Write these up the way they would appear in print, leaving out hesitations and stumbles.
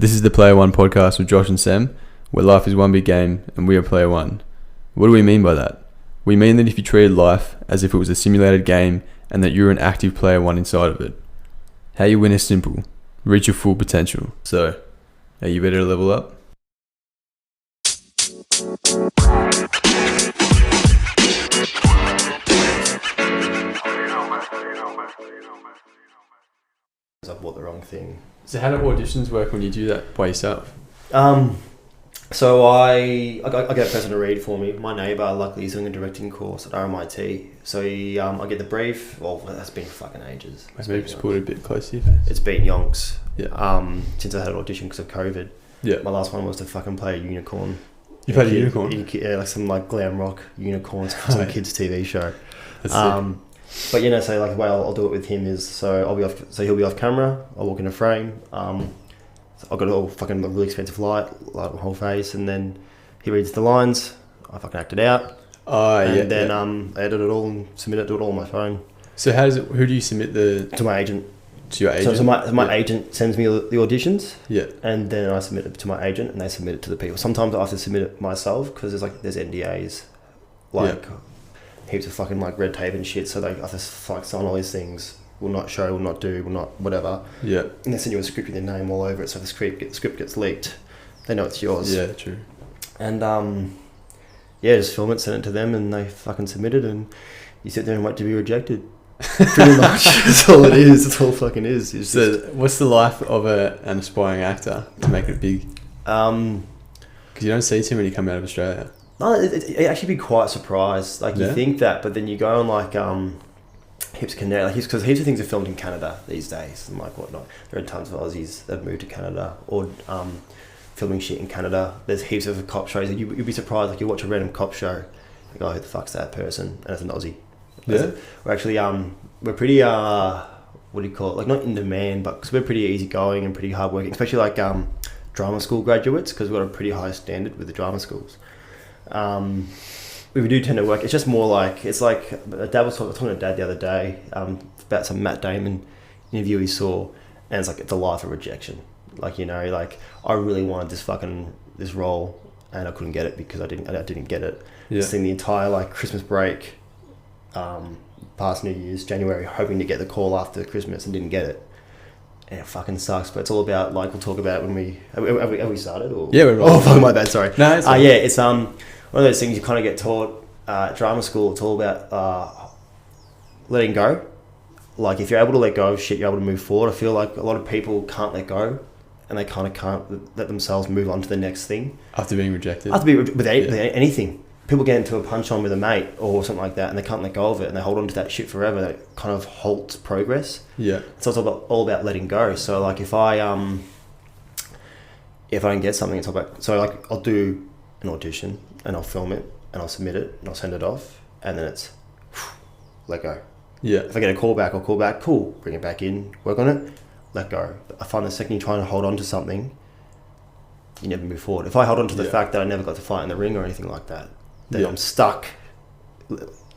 This is the Player One podcast with Josh and Sam, where life is one big game and we are Player One. What do we mean by that? We mean that if you treated life as if it was a simulated game and that you're an active Player One inside of it. How you win is simple. Reach your full potential. So, are you ready to level up? I bought the wrong thing. So how do auditions work when you do that by yourself? So I got a person to read for me. My neighbour, luckily, is doing a directing course at RMIT. So I get the brief. Well, that's been fucking ages. Maybe just put it a bit close to your face. It's been yonks. Yeah. Since I had an audition because of COVID. Yeah. My last one was to fucking play a unicorn. You played a unicorn? Yeah, like some like glam rock unicorns for some kids' TV show. That's sick. But so like the way I'll do it with him is he'll be off camera. I'll walk in a frame. I've got a fucking really expensive light my whole face, and then he reads the lines. I fucking act it out. I edit it all and submit it. Do it all on my phone. So who do you submit to my agent? To your agent. So my agent sends me the auditions. Yeah. And then I submit it to my agent, and they submit it to the people. Sometimes I have to submit it myself because there's NDAs, heaps of fucking like red tape and shit. So they have to like sign all these things. Will not show, will not do, will not whatever. Yeah. And they send you a script with your name all over it. So if the script gets leaked, they know it's yours. Yeah, true. And just film it, send it to them, and they fucking submit it, and you sit there and wait to be rejected. Pretty much. That's all it is. That's all it fucking is. What's the life of an aspiring actor to make it big? Because you don't see too many come out of Australia. No, it actually be quite surprised. Like you think that, but then you go on like heaps of Canada, because heaps of things are filmed in Canada these days and like whatnot. There are tons of Aussies that have moved to Canada or filming shit in Canada. There's heaps of cop shows. You'd be surprised. Like you watch a random cop show, you go, who the fuck's that person? And it's an Aussie. Yeah. We're actually we're pretty what do you call it? Like not in demand, but because we're pretty easygoing and pretty hardworking, especially like drama school graduates, because we've got a pretty high standard with the drama schools. We do tend to work. It's just more like it's like Dad was talking to Dad the other day about some Matt Damon interview he saw, and it's like it's a life of rejection. Like like I really wanted this role, and I couldn't get it because I didn't get it. Yeah. Just in the entire like Christmas break, past New Year's, January, hoping to get the call after Christmas and didn't get it. And it fucking sucks, but it's all about like we'll talk about it when have we started or yeah we're right. Oh fuck, my bad, sorry. No, it's it's one of those things you kind of get taught at drama school. It's all about letting go. Like if you're able to let go of shit, you're able to move forward. I feel like a lot of people can't let go, and they kind of can't let themselves move on to the next thing after being rejected. With anything. People get into a punch on with a mate or something like that, and they can't let go of it, and they hold on to that shit forever. That kind of halts progress. Yeah. So it's all about letting go. So like if I don't get something, it's all about. So like I'll do an audition and I'll film it and I'll submit it and I'll send it off, and then it's let go. Yeah. If I get a call back, I'll call back. Cool. Bring it back in. Work on it. Let go. But I find the second you're trying to hold on to something, you never move forward. If I hold on to the fact that I never got to fight in the ring or anything like that, then I'm stuck.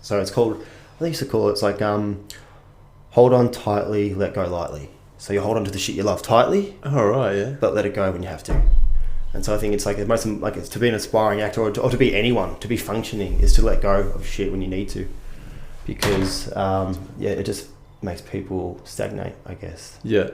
So it's called, they used to call it's like hold on tightly, let go lightly. So you hold on to the shit you love tightly. Oh right, yeah. But let it go when you have to. And so I think it's like it's to be an aspiring actor or to be anyone, to be functioning, is to let go of shit when you need to, because it just makes people stagnate, I guess. Yeah.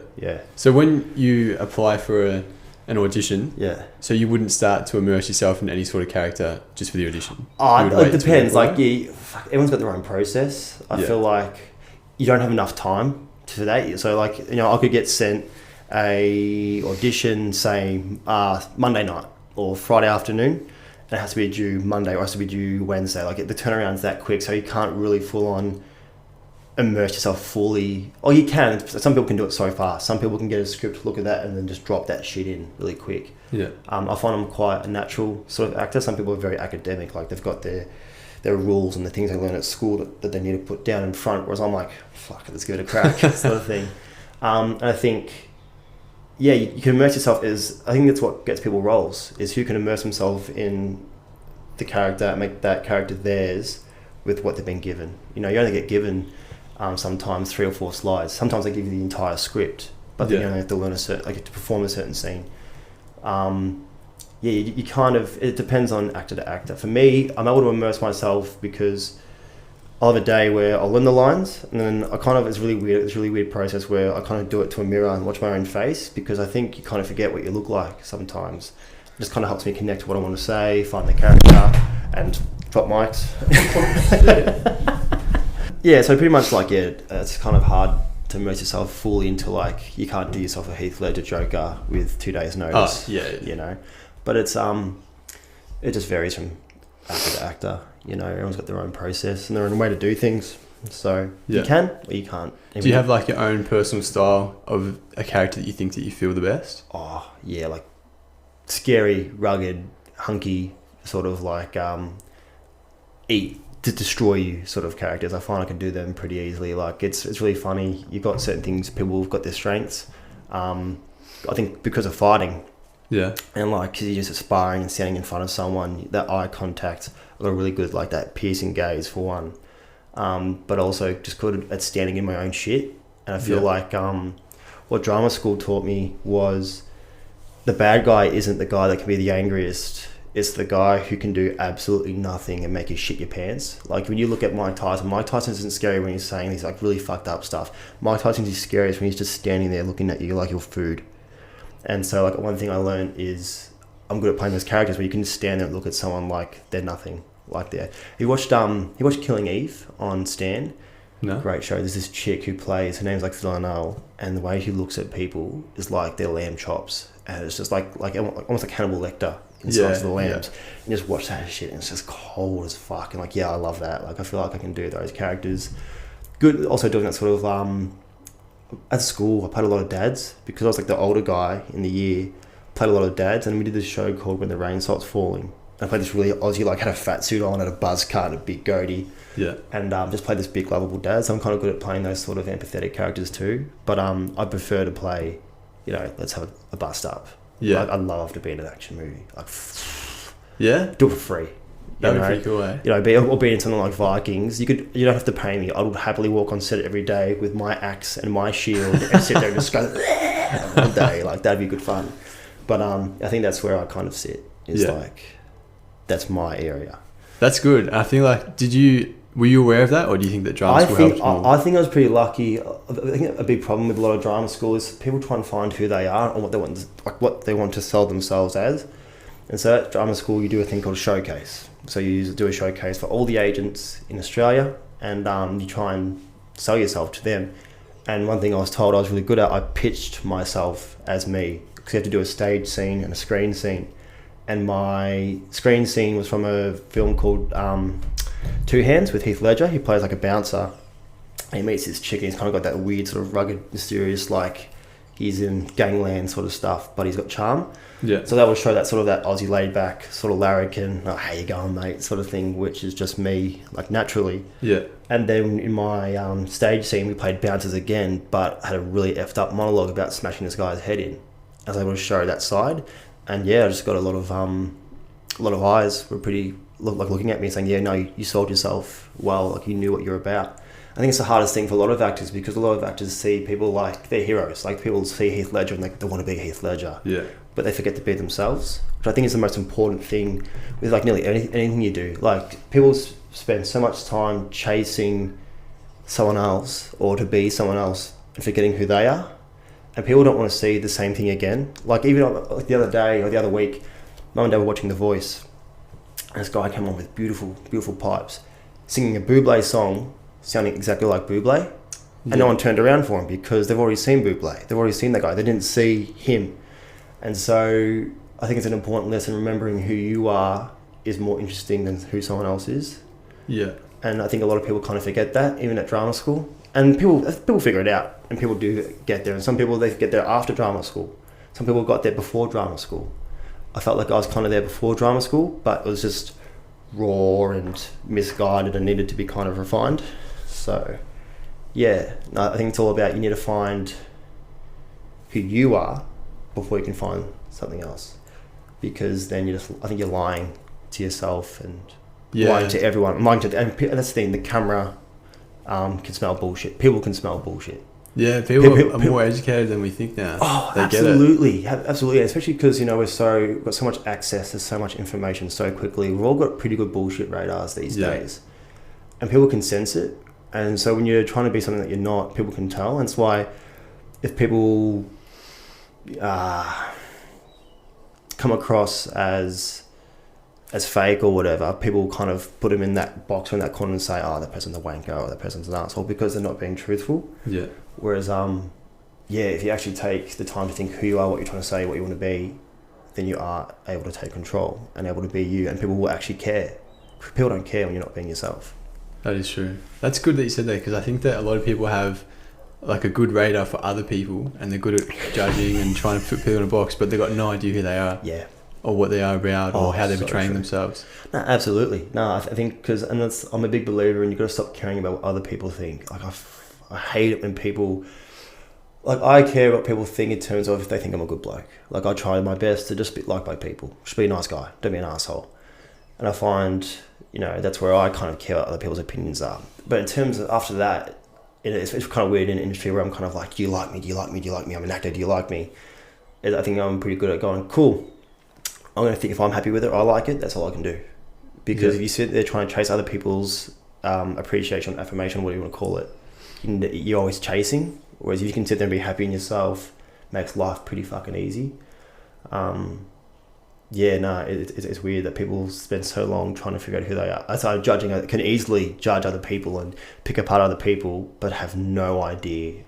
So when you apply for an audition, so you wouldn't start to immerse yourself in any sort of character just for the audition? It depends. Like everyone's got their own process. I feel like you don't have enough time for that. So like I could get sent a audition, say Monday night or Friday afternoon, and it has to be due Monday or it has to be due Wednesday. Like the turnaround's that quick, so you can't really full on immerse yourself fully. Or you can. Some people can do it so fast. Some people can get a script, look at that, and then just drop that shit in really quick. Yeah. I find I'm quite a natural sort of actor. Some people are very academic, like they've got their rules and the things they learn at school that they need to put down in front. Whereas I'm like, fuck, let's give it a crack, sort of thing. And I think, you can immerse yourself. I think that's what gets people roles, is who can immerse themselves in the character and make that character theirs with what they've been given. You only get given sometimes 3 or 4 slides. Sometimes they give you the entire script, but then you only have to learn to perform a certain scene. You kind of, it depends on actor to actor. For me, I'm able to immerse myself because I'll have a day where I'll learn the lines, and then I kind of, it's really weird process where I kind of do it to a mirror and watch my own face, because I think you kind of forget what you look like sometimes. It just kind of helps me connect to what I want to say, find the character, and drop mics. Yeah, so pretty much like, it's kind of hard to immerse yourself fully into, like, you can't do yourself a Heath Ledger Joker with 2 days notice. You know, but it's it just varies from actor to actor. You know, everyone's got their own process and their own way to do things. So you can or you can't. Do you have like your own personal style of a character that you think that you feel the best? Oh yeah, like scary, rugged, hunky, sort of like eat to destroy you sort of characters. I find I can do them pretty easily. Like it's really funny. You've got certain things, people have got their strengths. I think because of fighting. Yeah. And like, cause you're just sparring and standing in front of someone, that eye contact, I got really good, like that piercing gaze for one. But also just good at standing in my own shit. And I feel like what drama school taught me was the bad guy isn't the guy that can be the angriest. It's the guy who can do absolutely nothing and make you shit your pants. Like when you look at Mike Tyson isn't scary when he's saying these like really fucked up stuff. Mike Tyson's is scariest when he's just standing there looking at you like your food. And so like one thing I learned is I'm good at playing those characters where you can just stand there and look at someone like they're nothing. Like they're... He watched Killing Eve on Stan. No. Great show. There's this chick who plays, her name's like Villanelle, and the way she looks at people is like they're lamb chops. And it's just like almost like Hannibal Lecter inside the lambs. And just watch that shit and it's just cold as fuck. And like, I love that. Like I feel like I can do those characters. Good also doing that sort of at school, I played a lot of dads because I was like the older guy in the year. Played a lot of dads, and we did this show called When the Rain Starts Falling. And I played this really Aussie, like had a fat suit on, had a buzz cut, and a big goatee. Yeah. And just played this big lovable dad. So I'm kind of good at playing those sort of empathetic characters too. But I prefer to play, let's have a bust up. Yeah. I love to be in an action movie. Like, do it for free. That'd be pretty cool, eh? Be in something like Vikings. You don't have to pay me. I would happily walk on set every day with my axe and my shield and sit there and just go all day. Like that'd be good fun. But I think that's where I kind of sit. Is like that's my area. That's good. I think like, were you aware of that, or do you think that drama school helped more? I think I was pretty lucky. I think a big problem with a lot of drama school is people try and find who they are and what they want to sell themselves as. And so at drama school, you do a thing called a showcase. So you do a showcase for all the agents in Australia, and you try and sell yourself to them. And one thing I was told I was really good at, I pitched myself as me, because you have to do a stage scene and a screen scene. And my screen scene was from a film called Two Hands with Heath Ledger. He plays like a bouncer. And he meets this chick, and he's kind of got that weird sort of rugged, mysterious, like he's in gangland sort of stuff, but he's got charm. Yeah. So that will show that sort of that Aussie laid back, sort of larrikin, oh, how you going, mate, sort of thing, which is just me, like naturally. Yeah. And then in my stage scene, we played bouncers again, but had a really effed up monologue about smashing this guy's head in. I was able to show that side, and I just got a lot of eyes were pretty like looking at me saying, you sold yourself well, like you knew what you're about. I think it's the hardest thing for a lot of actors, because a lot of actors see people like they're heroes. Like people see Heath Ledger and they want to be Heath Ledger. Yeah. But they forget to be themselves, which I think is the most important thing with like nearly anything you do. Like people spend so much time chasing someone else or to be someone else and forgetting who they are. And people don't want to see the same thing again. Like even like the other day or the other week, Mum and Dad were watching The Voice, and this guy came on with beautiful, beautiful pipes, singing a Bublé song, sounding exactly like Bublé. And no one turned around for him because they've already seen Bublé. They've already seen that guy. They didn't see him. And so I think it's an important lesson. Remembering who you are is more interesting than who someone else is. Yeah. And I think a lot of people kind of forget that, even at drama school. And people figure it out, and people do get there. And some people, they get there after drama school. Some people got there before drama school. I felt like I was kind of there before drama school, but it was just raw and misguided and needed to be kind of refined. So, I think it's all about, you need to find who you are before you can find something else. Because then I think you're lying to yourself and lying to everyone. And that's the thing, the camera can smell bullshit. People can smell bullshit. Yeah, people are more educated than we think now. Oh, they absolutely, absolutely. Especially because we've got so much access to so much information so quickly. We've all got pretty good bullshit radars these days, and people can sense it. And so when you're trying to be something that you're not, people can tell. And that's why if people come across as fake or whatever, people kind of put them in that box or in that corner and say, oh, that person's a wanker or that person's an asshole, because they're not being truthful. Yeah. Whereas, if you actually take the time to think who you are, what you're trying to say, what you want to be, then you are able to take control and able to be you, and people will actually care. People don't care when you're not being yourself. That is true. That's good that you said that, because I think that a lot of people have like a good radar for other people and they're good at judging and trying to put people in a box, but they've got no idea who they are. Yeah. Or what they are about, or how they're portraying themselves. No, absolutely. No, I think I'm a big believer, and you've got to stop caring about what other people think. Like I hate it when people, like I care what people think in terms of if they think I'm a good bloke. Like I try my best to just be liked by people. Just be a nice guy. Don't be an asshole. And I find, that's where I kind of care what other people's opinions are. But in terms of after that, it's kind of weird in an industry where I'm kind of like, do you like me? Do you like me? Do you like me? I'm an actor. Do you like me? I think I'm pretty good at going, cool. I'm going to think if I'm happy with it, I like it, that's all I can do. Because if you sit there trying to chase other people's appreciation, affirmation, whatever you want to call it, you're always chasing. Whereas if you can sit there and be happy in yourself, makes life pretty fucking easy. It's weird that people spend so long trying to figure out who they are. I started can easily judge other people and pick apart other people, but have no idea.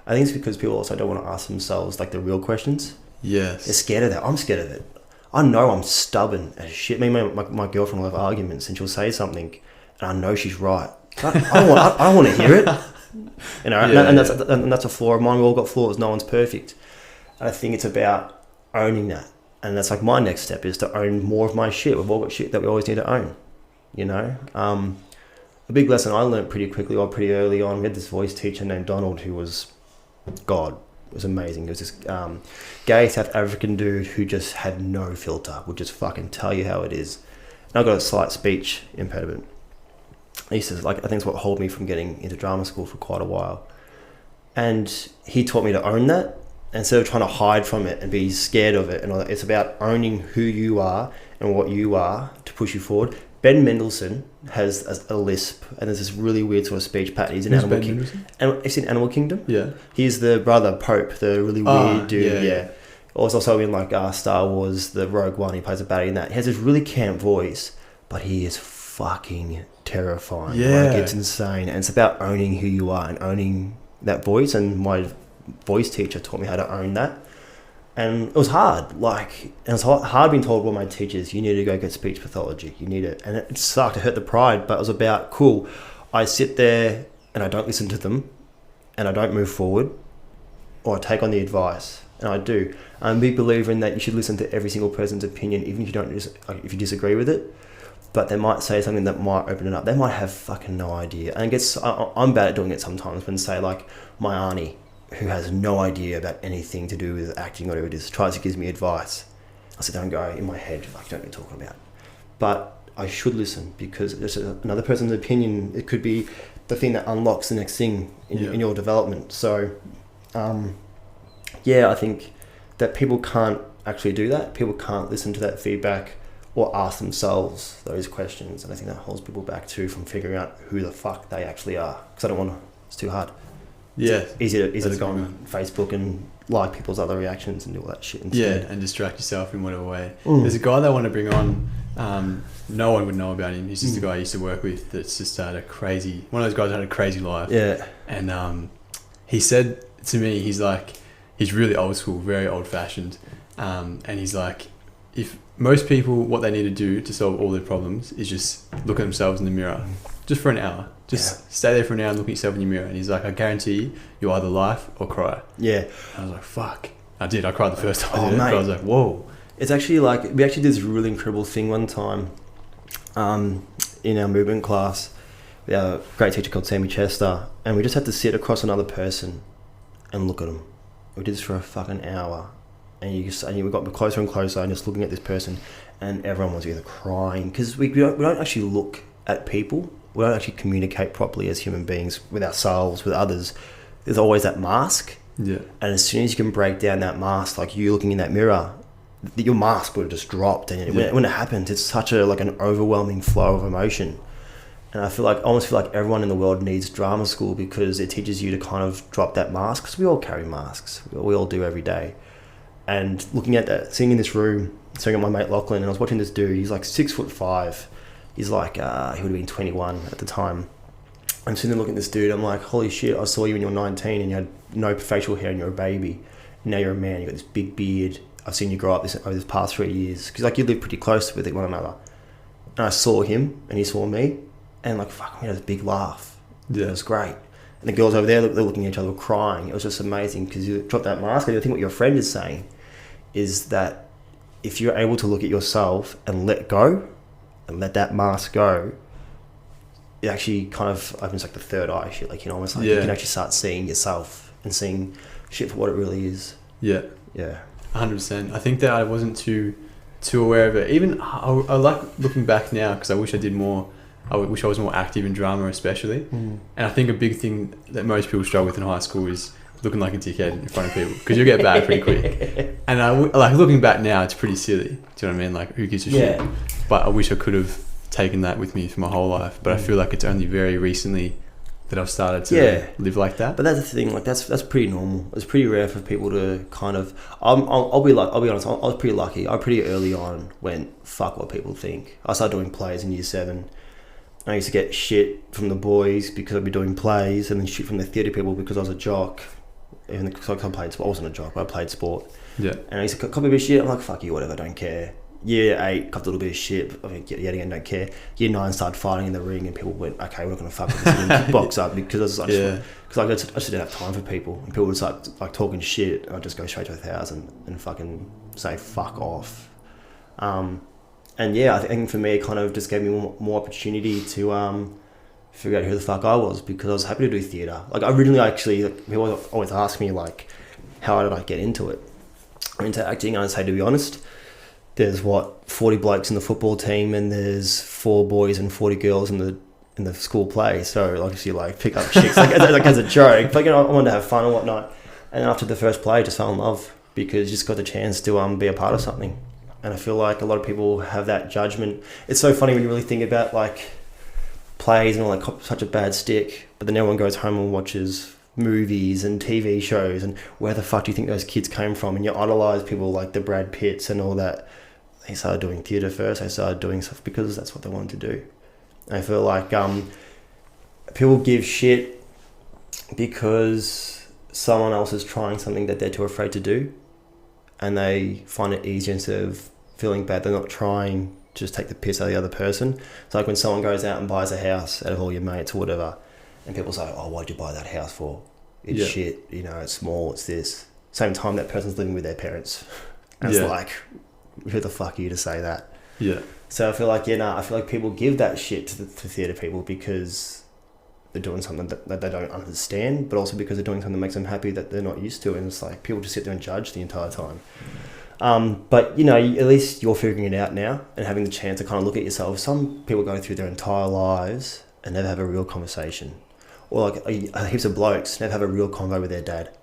I think it's because people also don't want to ask themselves like the real questions. Yes. They're scared of that. I'm scared of it. I know I'm stubborn as shit. Me and my girlfriend will have arguments, and she'll say something, and I know she's right. I don't want to hear it. And that's a flaw of mine. We all got flaws. No one's perfect. And I think it's about owning that. And that's like my next step is to own more of my shit. We've all got shit that we always need to own. A big lesson I learned pretty quickly or pretty early on. We had this voice teacher named Donald who was God. It was amazing. It was this gay South African dude who just had no filter, would just fucking tell you how it is. And I got a slight speech impediment. He says, I think it's what held me from getting into drama school for quite a while. And he taught me to own that instead of trying to hide from it and be scared of it. And it's about owning who you are and what you are to push you forward. Ben Mendelsohn has a lisp, and there's this really weird sort of speech pattern. He's in Animal Kingdom. It's in Animal Kingdom. Yeah. He's the brother Pope, the really weird dude. Yeah. Also in Star Wars, the Rogue One. He plays a baddie in that. He has this really camp voice, but he is fucking terrifying. Yeah. It's insane, and it's about owning who you are and owning that voice. And my voice teacher taught me how to own that. And it was hard, and it's hard being told by my teachers, you need to go get speech pathology, you need it. And it sucked, it hurt the pride, but it was about, cool, I sit there and I don't listen to them and I don't move forward, or I take on the advice, and I do. I'm a big believer in that you should listen to every single person's opinion, even if you disagree with it, but they might say something that might open it up. They might have fucking no idea. And I'm bad at doing it sometimes when, say, like, my auntie, who has no idea about anything to do with acting or whatever it is, tries to give me advice. I sit there and go in my head, like, you don't know what you're talking about. But I should listen, because there's another person's opinion. It could be the thing that unlocks the next thing in your development. So, I think that people can't actually do that. People can't listen to that feedback or ask themselves those questions. And I think that holds people back too from figuring out who the fuck they actually are. Because I don't want to, it's too hard. Yeah. It's easy to go on Facebook and like people's other reactions and do all that shit instead. Yeah, and distract yourself in whatever way. There's a guy that I want to bring on. No one would know about him. He's just a guy I used to work with that's just had one of those guys that had a crazy life. Yeah. And he said to me, he's really old school, very old fashioned. And he's like, if most people, what they need to do to solve all their problems is just look at themselves in the mirror, just for an hour. Just stay there for an hour and look at yourself in your mirror. And he's like, I guarantee you either laugh or cry. Yeah. And I was like, fuck. I did. I cried the first time I did it. But I was like, whoa. It's actually like, we actually did this really incredible thing one time in our movement class. We had a great teacher called Sammy Chester, and we just had to sit across another person and look at them. We did this for a fucking hour. And we got closer and closer and just looking at this person, and everyone was either crying, because we don't actually look at people. We don't actually communicate properly as human beings with ourselves, with others, there's always that mask. Yeah. And as soon as you can break down that mask, like you looking in that mirror, your mask would have just dropped. And when it happens, it's such a like an overwhelming flow of emotion. And I almost feel like everyone in the world needs drama school, because it teaches you to kind of drop that mask, because we all carry masks. We all do every day. And looking at that, sitting in this room, sitting at my mate Lachlan, and I was watching this dude. He's like 6'5". He's like, he would have been 21 at the time. I'm sitting there looking at this dude. I'm like, holy shit, I saw you when you were 19 and you had no facial hair and you're a baby. Now you're a man. You got this big beard. I've seen you grow up over this past 3 years. Because like you live pretty close with one another. And I saw him and he saw me. And like, fuck, we had this big laugh. Yeah. It was great. And the girls over there, they're looking at each other crying. It was just amazing, because you drop that mask. And I think what your friend is saying is that if you're able to look at yourself and let go and let that mask go, it actually kind of opens like the third eye shit. Like, almost like you can actually start seeing yourself and seeing shit for what it really is. Yeah. Yeah. 100%. I think that I wasn't too aware of it. Even I like looking back now, because I wish I did more. I wish I was more active in drama, especially. And I think a big thing that most people struggle with in high school is looking like a dickhead in front of people, because you'll get bad pretty quick. And like looking back now, it's pretty silly. Do you know what I mean? Like, who gives a shit? But I wish I could have taken that with me for my whole life. But I feel like it's only very recently that I've started to live like that. But that's the thing. Like, that's pretty normal. It's pretty rare for people to kind of. I'll be honest. I was pretty lucky. I pretty early on went, fuck what people think. I started doing plays in year 7. I used to get shit from the boys because I'd be doing plays, and then shit from the theatre people because I was a jock. Even because I played sport, I wasn't a jock, but I played sport. Yeah. And I used to cop a bit of shit. I'm like, fuck you, whatever, don't care. Year 8, copped a little bit of shit. I mean, yet again, don't care. Year 9, started fighting in the ring, and people went, okay, we're not going to fuck with this kickbox up, because I just didn't have time for people. And people would start like talking shit, and I'd just go straight to 1,000 and fucking say fuck off. And yeah, I think for me, it kind of just gave me more opportunity to figure out who the fuck I was, because I was happy to do theatre. Like, people always ask me, like, how did I get into it? Into acting, I'd say, to be honest, there's 40 blokes in the football team, and there's 4 boys and 40 girls in the school play. So obviously, like, pick up chicks like as a joke. But I wanted to have fun and whatnot. And after the first play, I just fell in love, because you just got the chance to be a part of something. And I feel like a lot of people have that judgment. It's so funny when you really think about like plays and all like such a bad stick, but then everyone goes home and watches movies and TV shows, and where the fuck do you think those kids came from? And you idolize people like the Brad Pitts and all that. They started doing theatre first. They started doing stuff because that's what they wanted to do. And I feel like people give shit because someone else is trying something that they're too afraid to do, and they find it easier instead of feeling bad. They're not trying to just take the piss out of the other person. It's like when someone goes out and buys a house out of all your mates or whatever, and people say, oh, why'd you buy that house for? It's shit, it's small, it's this. Same time that person's living with their parents. And it's like, who the fuck are you to say that? Yeah. So I feel like, I feel like people give that shit to theatre people because they're doing something that they don't understand, but also because they're doing something that makes them happy that they're not used to. And it's like, people just sit there and judge the entire time. But, at least you're figuring it out now and having the chance to kind of look at yourself. Some people go through their entire lives and never have a real conversation. Or like heaps of blokes never have a real convo with their dad.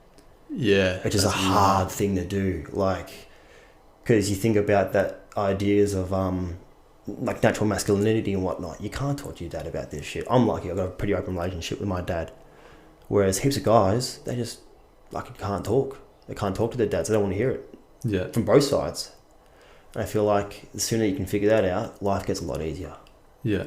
Yeah. Which is a hard thing to do. Like, because you think about that ideas of like natural masculinity and whatnot. You can't talk to your dad about this shit. I'm lucky. I've got a pretty open relationship with my dad. Whereas heaps of guys, they just like can't talk. They can't talk to their dads. They don't want to hear it. Yeah. From both sides. And I feel like the sooner you can figure that out, life gets a lot easier. Yeah.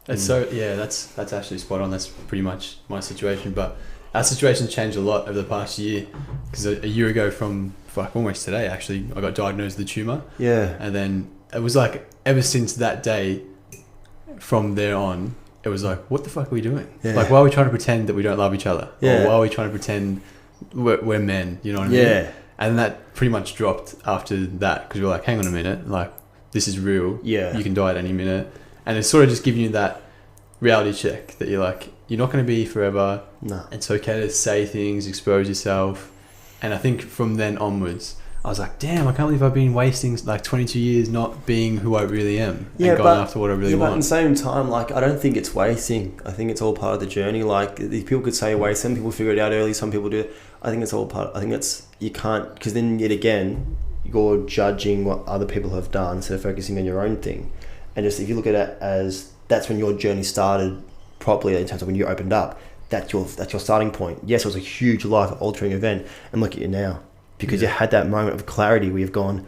It's that's actually spot on. That's pretty much my situation. But our situation's changed a lot over the past year, because a year ago from almost today, actually, I got diagnosed with a tumour. Yeah. And then it was like, ever since that day, from there on, it was like, what the fuck are we doing? Yeah. Like, why are we trying to pretend that we don't love each other? Yeah. Or why are we trying to pretend we're men? You know what I mean? Yeah. And that pretty much dropped after that, because we were like, hang on a minute, like, this is real. Yeah. You can die at any minute. And it's sort of just giving you that reality check that you're like, you're not going to be forever. No. It's okay to say things, expose yourself. And I think from then onwards, I was like, damn, I can't believe I've been wasting like 22 years not being who I really am and going after what I really want. But at the same time, like, I don't think it's wasting. I think it's all part of the journey. Like, people could say waste. Some people figure it out early. Some people do it. I think it's all part. I think it's, you can't, because then yet again, you're judging what other people have done instead of focusing on your own thing. And just, if you look at it as, that's when your journey started properly in terms of when you opened up. That's your starting point. Yes, it was a huge life-altering event, and look at you now, because you had that moment of clarity where you've gone,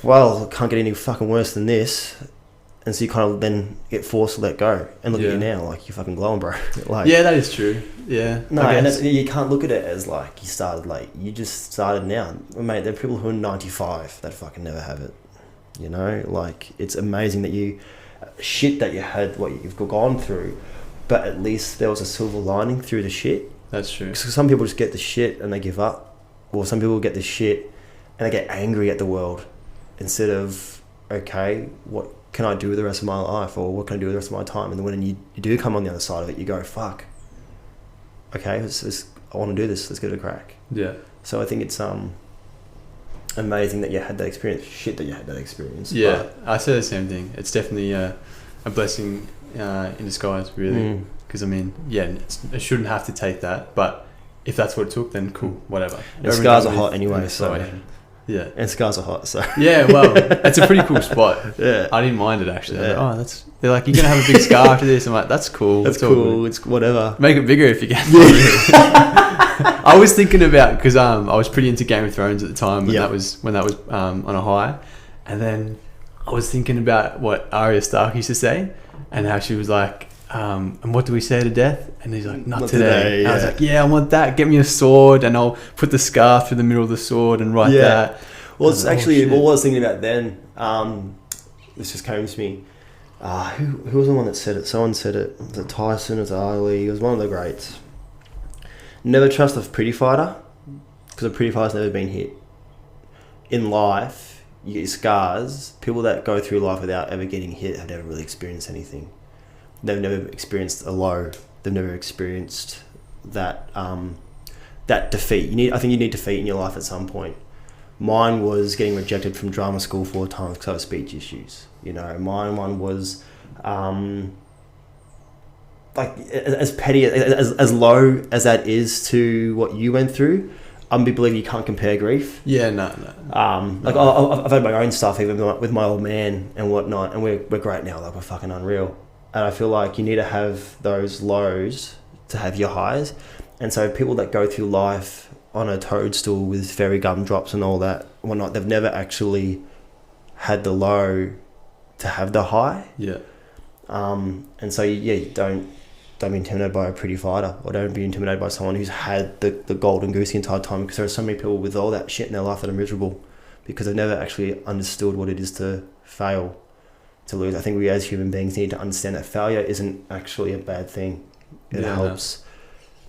well, it can't get any fucking worse than this, and so you kind of then get forced to let go. And look at you now, like, you're fucking glowing, bro. Like, yeah, that is true. Yeah, no, and you can't look at it as like you started late. You just started now, mate. There are people who are 95 that fucking never have it. You know, like, it's amazing that you had, what you've gone through. But at least there was a silver lining through the shit. That's true. Because some people just get the shit and they give up. Or some people get the shit and they get angry at the world. Instead of, okay, what can I do with the rest of my life? Or what can I do with the rest of my time? And then when you do come on the other side of it, you go, fuck. Okay, I want to do this. Let's give it a crack. Yeah. So I think it's amazing that you had that experience. Shit that you had that experience. Yeah, I say the same thing. It's definitely a blessing in disguise, really, because I mean, it shouldn't have to take that, but if that's what it took, then cool, whatever. And scars are hot anyway, so yeah, and scars are hot, so yeah, well, it's a pretty cool spot. Yeah, I didn't mind it actually. I was like, they're like, you're gonna have a big scar after this. I'm like, that's cool. That's cool. It's whatever. Make it bigger if you can. I was thinking about, because I was pretty into Game of Thrones at the time when that was on a high, and then I was thinking about what Arya Stark used to say. And how she was like, and what do we say to death? And he's like, not today. I was like, yeah, I want that. Get me a sword, and I'll put the scarf through the middle of the sword and write that. Well, it's actually, what I was thinking about then, this just came to me. Who was the one that said it? Someone said it. Was it Tyson? Was it Ali? It was one of the greats. Never trust a pretty fighter, because a pretty fighter's never been hit. In life, you get scars. People that go through life without ever getting hit have never really experienced anything. They've never experienced a low. They've never experienced that that defeat. I think you need defeat in your life at some point. Mine was getting rejected from drama school 4 times because I have speech issues. You know, mine one was like as petty as low as that is to what you went through. I believe you can't compare grief. Yeah, no. Like, I've had my own stuff even with my old man and whatnot, and we're great now. Like, we're fucking unreal. And I feel like you need to have those lows to have your highs. And so people that go through life on a toadstool with fairy gumdrops and all that and whatnot, they've never actually had the low to have the high. Yeah. And so you don't be intimidated by a pretty fighter, or don't be intimidated by someone who's had the golden goose the entire time, because there are so many people with all that shit in their life that are miserable because they've never actually understood what it is to fail, to lose. I think we as human beings need to understand that failure isn't actually a bad thing. It helps.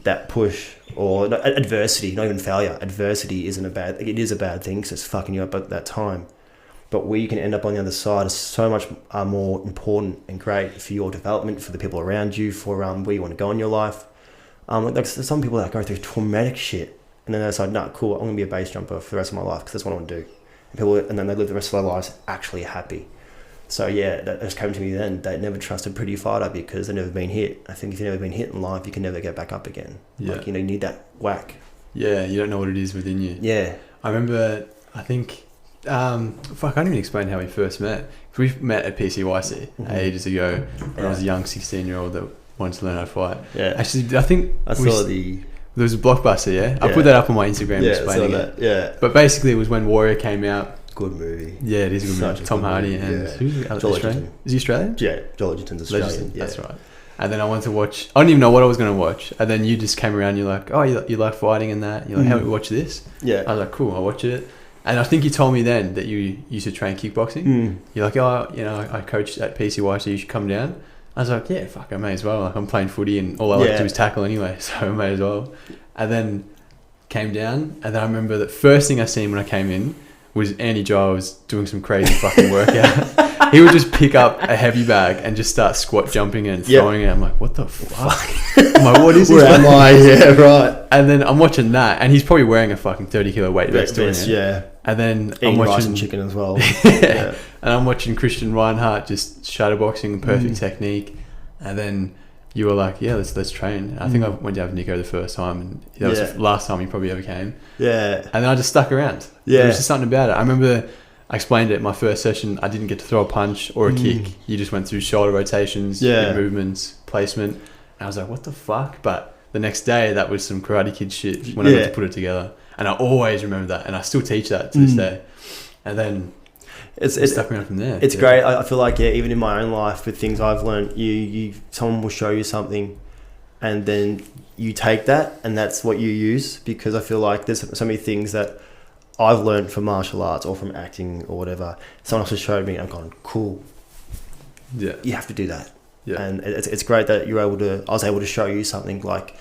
That push, or adversity, not even failure. Adversity isn't it is a bad thing because it's fucking you up at that time. But where you can end up on the other side is so much more important and great for your development, for the people around you, for where you want to go in your life. Like, there's some people that go through traumatic shit, and then they decide, nah, cool, I'm going to be a base jumper for the rest of my life because that's what I want to do. And then they live the rest of their lives actually happy. So yeah, that just came to me then. They never trust a pretty fighter because they've never been hit. I think if you've never been hit in life, you can never get back up again. Yeah. Like, you need that whack. Yeah, you don't know what it is within you. Yeah. I remember, I think... I can't even explain how we first met. We met at PCYC ages ago when I was a young 16-year-old that wanted to learn how to fight. Yeah. Actually, I think there was a Blockbuster, yeah? I put that up on my Instagram explaining it. Yeah. But basically it was when Warrior came out. Good movie. Yeah, it is a good movie. Tom Hardy and who's Australian? Is he Australian? Yeah, Joel Edgerton's Australian. Yeah. That's right. And then I wanted to watch, I don't even know what I was going to watch. And then you just came around, you're like, oh, you like fighting and that. You're like, how do we watch this? Yeah. I was like, cool, I'll watch it. And I think you told me then that you used to train kickboxing. You're like, oh, I coached at PCY, so you should come down. I was like, yeah, fuck, I may as well. Like, I'm playing footy and all I like to do is tackle anyway, so I may as well. And then came down, and then I remember the first thing I seen when I came in was Andy Giles doing some crazy fucking workout. he would just pick up a heavy bag and just start squat jumping and throwing it. I'm like, what the fuck? I'm like, what is this? Where am I? Yeah, right. And then I'm watching that, and he's probably wearing a fucking 30 kilo weight vest doing it. Yeah. And then eating I'm watching rice and chicken as well. yeah. And I'm watching Christian Reinhardt just shadowboxing, perfect technique. And then you were like, yeah, let's train. And I think I went down with Nico the first time, and that was the last time he probably ever came. Yeah. And then I just stuck around. Yeah. There was just something about it. I remember I explained it my first session. I didn't get to throw a punch or a kick. You just went through shoulder rotations, movements, placement. And I was like, what the fuck? But the next day, that was some Karate Kid shit when I got to put it together. And I always remember that. And I still teach that to this day. And then it's stuck around from there. It's great. I feel like, even in my own life, with things I've learned, someone will show you something, and then you take that, and that's what you use. Because I feel like there's so many things that I've learned from martial arts or from acting or whatever. Someone else has showed me, and I've gone, cool. Yeah, you have to do that. Yeah, and it's great that I was able to show you something. Like,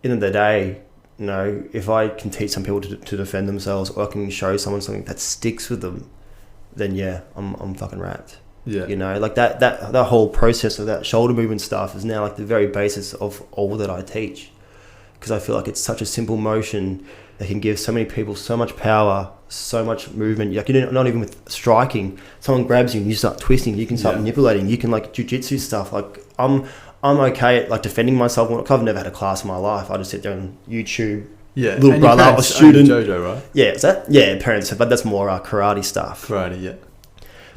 end of the day, you know, if I can teach some people to defend themselves, or I can show someone something that sticks with them, then I'm fucking wrapped. Yeah, you know, like that whole process of that shoulder movement stuff is now like the very basis of all that I teach, because I feel like it's such a simple motion that can give so many people so much power, so much movement. Like, you know, not even with striking, someone grabs you and you start twisting, you can start manipulating, you can like jiu-jitsu stuff. Like, I'm okay at like defending myself. I've never had a class in my life. I just sit there on YouTube. Yeah, little and brother, a student. Jojo, right? Yeah, is that? Yeah, parents, but that's more karate stuff. Karate, yeah.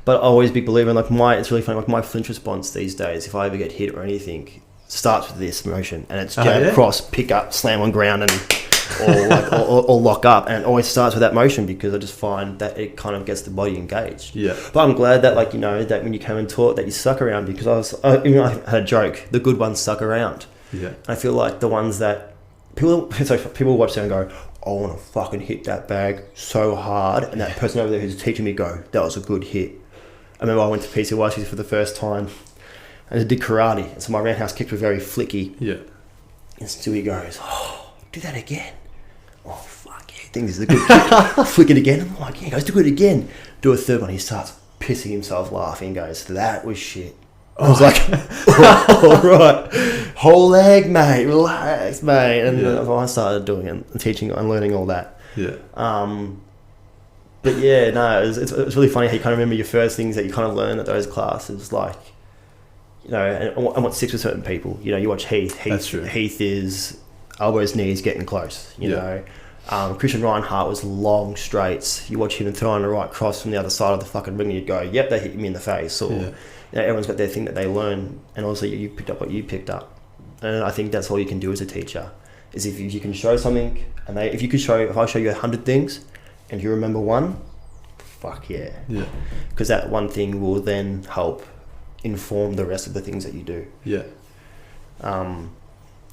But I always be a believer in it's really funny. Like, my flinch response these days, if I ever get hit or anything, starts with this motion, and it's jab, cross, pick up, slam on ground, and or lock up, and it always starts with that motion, because I just find that it kind of gets the body engaged. Yeah. But I'm glad that, like, you know, that when you came and taught, that you stuck around, because I had a joke. The good ones stuck around. Yeah. I feel like the ones that people watch them and go, I want to fucking hit that bag so hard, and that person over there who's teaching me go, that was a good hit. I remember I went to PCYC for the first time, and I did karate, so my roundhouse kicks were very flicky. Yeah. And Stewie goes, oh, do that again. Oh, fuck yeah. I think this is a good kick. Flick it again. I'm like, yeah, guys, do it again. Do a third one. He starts pissing himself laughing and goes, that was shit. I was like, all right. Whole leg, mate. Relax, mate. And I started doing it and teaching and learning all that. Yeah. But yeah, no, it's really funny how you kind of remember your first things that you kind of learn at those classes. Like, you know, and what sticks with certain people. You know, you watch Heath. That's true. Heath is elbows, knees, getting close. You know, Christian Reinhardt was long straights. You watch him throwing the right cross from the other side of the fucking ring, and you'd go, yep, they hit me in the face. Or, you know, everyone's got their thing that they learn, and also you picked up what you picked up. And I think that's all you can do as a teacher, is if you can show something, and if I show you 100 things, and you remember one, fuck yeah. Yeah. Because that one thing will then help inform the rest of the things that you do. Yeah.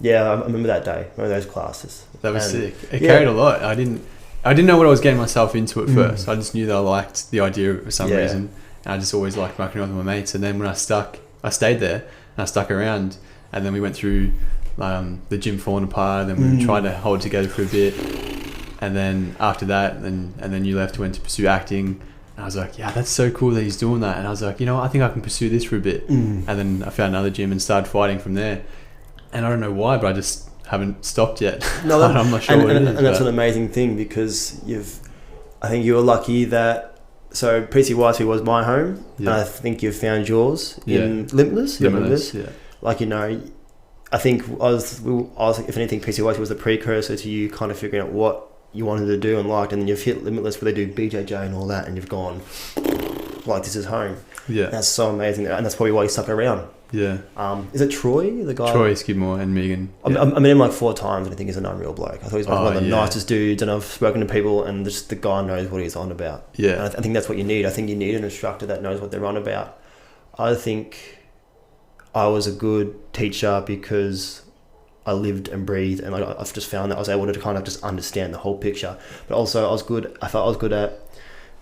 Yeah, I remember that day. I remember those classes. That was sick. It carried a lot. I didn't know what I was getting myself into at first. I just knew that I liked the idea for some reason. And I just always liked mucking around with my mates. And then when I stayed there and I stuck around. And then we went through the gym falling apart. And then we tried to hold it together for a bit. And then after that, and then you left, went to pursue acting. And I was like, yeah, that's so cool that he's doing that. And I was like, you know what, I think I can pursue this for a bit. And then I found another gym and started fighting from there. And I don't know why, but I just haven't stopped yet. No, I'm not sure what it is. And that's an amazing thing, because I think you were lucky that, so PCYC was my home, and I think you've found yours in Limitless. Limitless, yeah. Like, you know, I think I was, if anything, PCYC was the precursor to you kind of figuring out what you wanted to do and liked, and then you've hit Limitless where they do BJJ and all that, and you've gone, like, this is home. Yeah. That's so amazing, and that's probably why you stuck around. Yeah. Is it Troy, the guy? Troy Skidmore and Megan. I met him like 4 times, and I think he's an unreal bloke. I thought he's one of the nicest dudes, and I've spoken to people, and just the guy knows what he's on about. Yeah. And I think that's what you need. I think you need an instructor that knows what they're on about. I think I was a good teacher because I lived and breathed, and I've just found that I was able to kind of just understand the whole picture. But also I felt I was good at,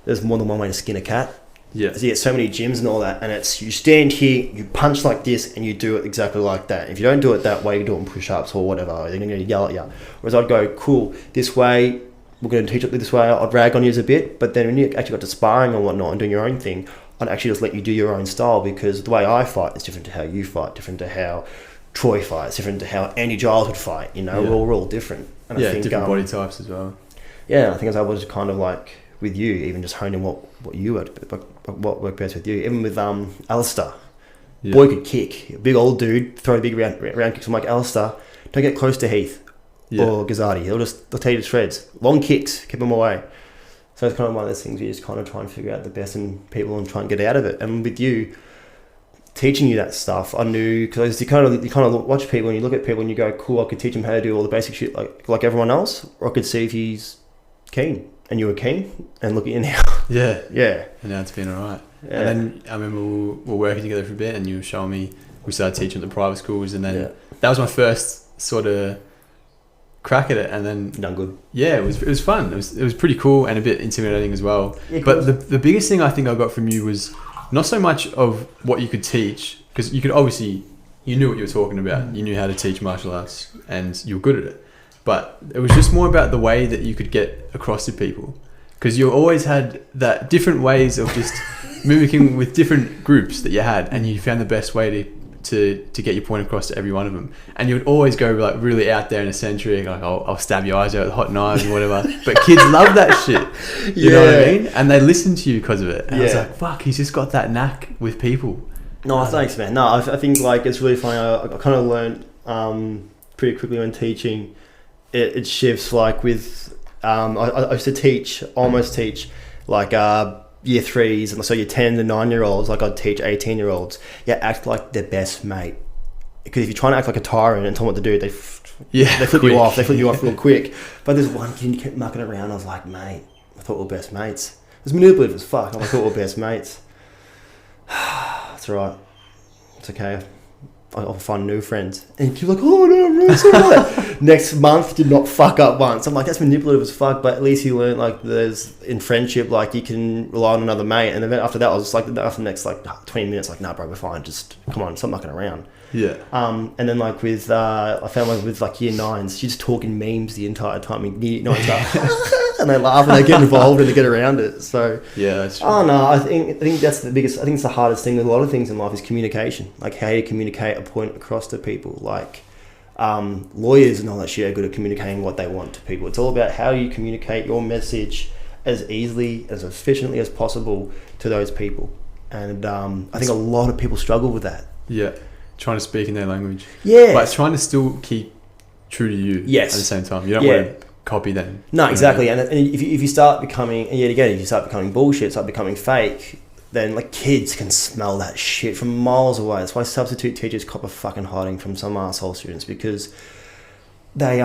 there's more than one way to skin a cat. Yeah. So you get so many gyms and all that, and it's, you stand here, you punch like this, and you do it exactly like that. If you don't do it that way, you do it in push-ups or whatever, they're going to yell at you. Whereas I'd go, cool, this way, we're going to teach it this way, I'll drag on you a bit, but then when you actually got to sparring and whatnot and doing your own thing, I'd actually just let you do your own style, because the way I fight is different to how you fight, different to how Troy fights, different to how Andy Giles would fight. You know, we're all different. And I think, different body types as well. Yeah, I think I was able to kind of like with you, even just hone in what worked best with you. Even with Alistair, boy could kick, big old dude, throw big round kicks. I'm like, Alistair, don't get close to Heath or Gazardi. They'll take you to shreds. Long kicks, keep them away. So it's kind of one of those things you just kind of try and figure out the best in people and try and get out of it. And with you, teaching you that stuff, I knew, because you kind of watch people and you look at people and you go, cool, I could teach him how to do all the basic shit like everyone else, or I could see if he's keen. And you were keen, and look at you now. Yeah. Yeah. And now it's been all right. Yeah. And then I remember we were working together for a bit, and you were showing me, we started teaching at the private schools, and then that was my first sort of crack at it, and then done good. Yeah, it was fun. It was pretty cool and a bit intimidating as well. Yeah, but the biggest thing I think I got from you was not so much of what you could teach, because you could obviously, you knew what you were talking about. You knew how to teach martial arts, and you were good at it. But it was just more about the way that you could get across to people, because you always had that different ways of just mimicking with different groups that you had, and you found the best way to get your point across to every one of them. And you would always go like really out there and eccentric, like I'll stab your eyes out with hot knives or whatever. But kids love that shit. You know what I mean? And they listen to you because of it. And I was like, fuck, he's just got that knack with people. No, thanks, man. No, I think like it's really funny. I kind of learned pretty quickly when teaching. It shifts like with I used to almost teach like year 3s, and so your 10 to 9-year-olds, like I'd teach 18-year-olds. Act like their best mate, because if you're trying to act like a tyrant and tell them what to do, they flip you off. They flip you off real quick. But there's one kid you kept mucking around. I was like, mate, I thought we were best mates. It was manipulative as fuck. I thought we were best mates. It's alright. It's okay. I'll find new friends. And you're like, oh no, I'm really sorry. Next month, did not fuck up once. I'm like, that's manipulative as fuck, but at least you learn like there's in friendship, like you can rely on another mate. And then after that, I was just like, after the next like 20 minutes, like, nah, bro, we're fine. Just come on, stop mucking around. Yeah. And then like with, I found like with like year 9s, she's just talking memes the entire time. Year 9s like, and they laugh and they get involved and they get around it. So yeah, that's true. Oh no, I think that's the biggest. I think it's the hardest thing with a lot of things in life is communication. Like how you communicate a point across to people. Like lawyers and all that shit are good at communicating what they want to people. It's all about how you communicate your message as easily, as efficiently as possible to those people. And I think a lot of people struggle with that. Yeah, trying to speak in their language. Yeah, but trying to still keep true to you. Yes. At the same time, you don't want to copy them. No, exactly. And if you start becoming, and yet again, if you start becoming bullshit, start becoming fake, then like kids can smell that shit from miles away. That's why substitute teachers cop a fucking hiding from some arsehole students, because they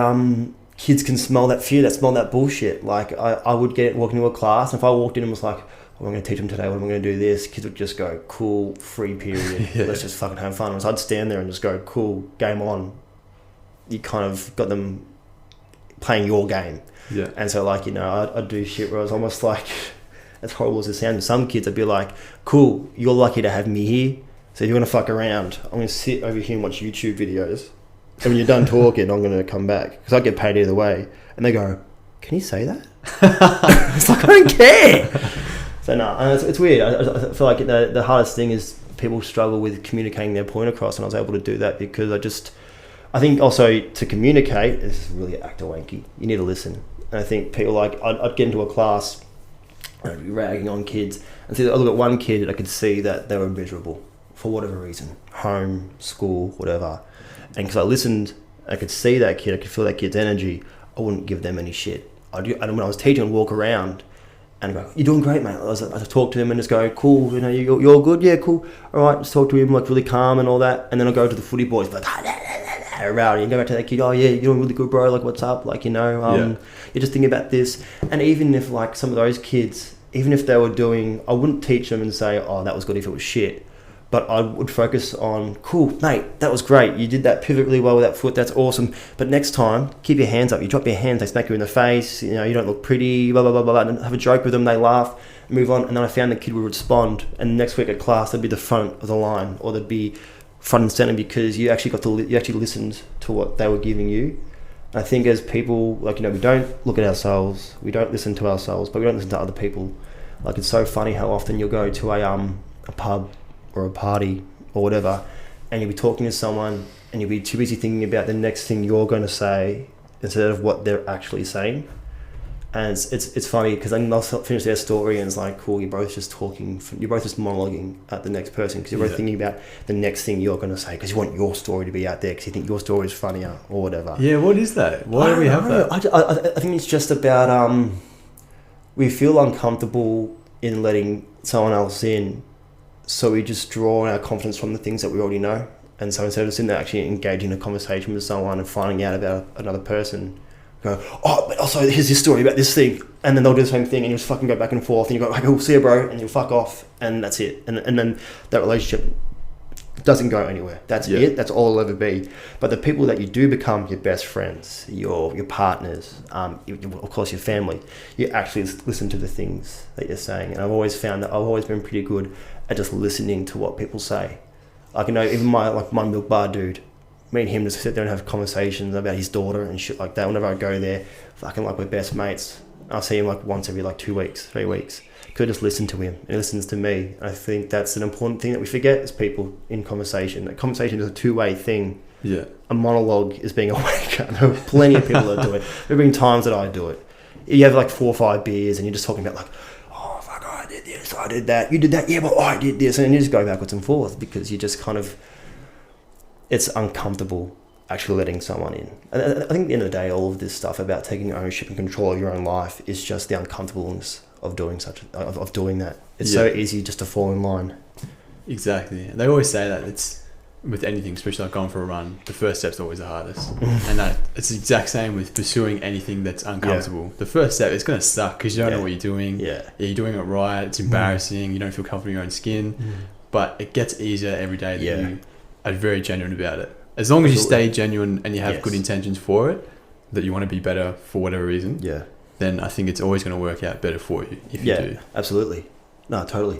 kids can smell that fear, that smell that bullshit. Like I would get walking into a class, and if I walked in and was like, what am I going to teach them today? What am I going to do this? Kids would just go, cool, free period. Let's just fucking have fun. So I'd stand there and just go, cool, game on. You kind of got them playing your game. Yeah. And so like, you know, I'd do shit where I was almost like, as horrible as it sounds to some kids, I'd be like, cool, you're lucky to have me here. So if you're going to fuck around, I'm going to sit over here and watch YouTube videos. And when you're done talking, I'm going to come back. Because I get paid either way. And they go, can you say that? It's like, I don't care. So no, it's weird. I feel like the hardest thing is people struggle with communicating their point across. And I was able to do that because I think also to communicate, this is really actor wanky. You need to listen. And I think people like, I'd get into a class, I'd be ragging on kids, and see, I look at one kid, I could see that they were miserable for whatever reason, home, school, whatever. And because I listened, I could see that kid, I could feel that kid's energy. I wouldn't give them any shit. And when I was teaching, I'd walk around and go, you're doing great, mate. I'd talk to them and just go, cool, you know, you're good, yeah, cool. All right, just talk to him, like really calm and all that. And then I'll go to the footy boys, like, rowdy, and go back to that kid, oh yeah, you're doing really good, bro, like what's up, like, you know, you're just thinking about this. And even if like some of those kids, even if they were doing, I wouldn't teach them and say, oh, that was good if it was shit, but I would focus on, cool, mate, that was great, you did that pivot really well with that foot, that's awesome, but next time, keep your hands up. You drop your hands, they smack you in the face, you know, you don't look pretty, blah, blah, blah, blah, and have a joke with them, they laugh, move on. And then I found the kid would respond, and next week at class, they'd be the front of the line, or they'd be front and center, because you actually listened to what they were giving you. And I think as people, like, you know, we don't look at ourselves, we don't listen to ourselves, but we don't listen to other people. Like, it's so funny how often you'll go to a pub or a party or whatever, and you'll be talking to someone and you'll be too busy thinking about the next thing you're going to say instead of what they're actually saying. And it's funny because then they'll finish their story and it's like, cool, you're both just monologuing at the next person because you're both thinking about the next thing you're going to say because you want your story to be out there because you think your story is funnier or whatever. Yeah, what is that? Why do we have that? I think it's just about we feel uncomfortable in letting someone else in, so we just draw our confidence from the things that we already know. And so instead of sitting there actually engaging in a conversation with someone and finding out about another person, go, oh, but also here's this story about this thing, and then they'll do the same thing, and you just fucking go back and forth, and you go, okay, we'll see you, bro, and you'll fuck off, and that's it, and then that relationship doesn't go anywhere. That's it. That's all it'll ever be. But the people that you do become your best friends, your partners, of course your family, you actually listen to the things that you're saying. And I've always found that I've always been pretty good at just listening to what people say. Like, you know, even my milk bar dude, me and him just sit there and have conversations about his daughter and shit like that. Whenever I go there, fucking like we're best mates. I'll see him like once every like 2 weeks, 3 weeks. Could just listen to him. He listens to me. I think that's an important thing that we forget as people in conversation. That conversation is a two-way thing. Yeah. A monologue is being a wanker. There are plenty of people that do it. There have been times that I do it. You have like 4 or 5 beers and you're just talking about like, oh fuck, I did this, I did that, you did that, yeah, but I did this, and you just go backwards and forth because you just kind of, it's uncomfortable actually letting someone in. And I think at the end of the day, all of this stuff about taking ownership and control of your own life is just the uncomfortableness of doing doing that. It's so easy just to fall in line. Exactly. They always say that it's with anything, especially like going for a run, the first step's always the hardest. And that it's the exact same with pursuing anything that's uncomfortable. Yeah. The first step is going to suck because you don't know what you're doing. Yeah, you're doing it right. It's embarrassing. You don't feel comfortable in your own skin. But it gets easier every day that you are very genuine about it. As long as you stay genuine and you have good intentions for it, that you want to be better for whatever reason, then I think it's always going to work out better for you if you do. Absolutely. No, totally.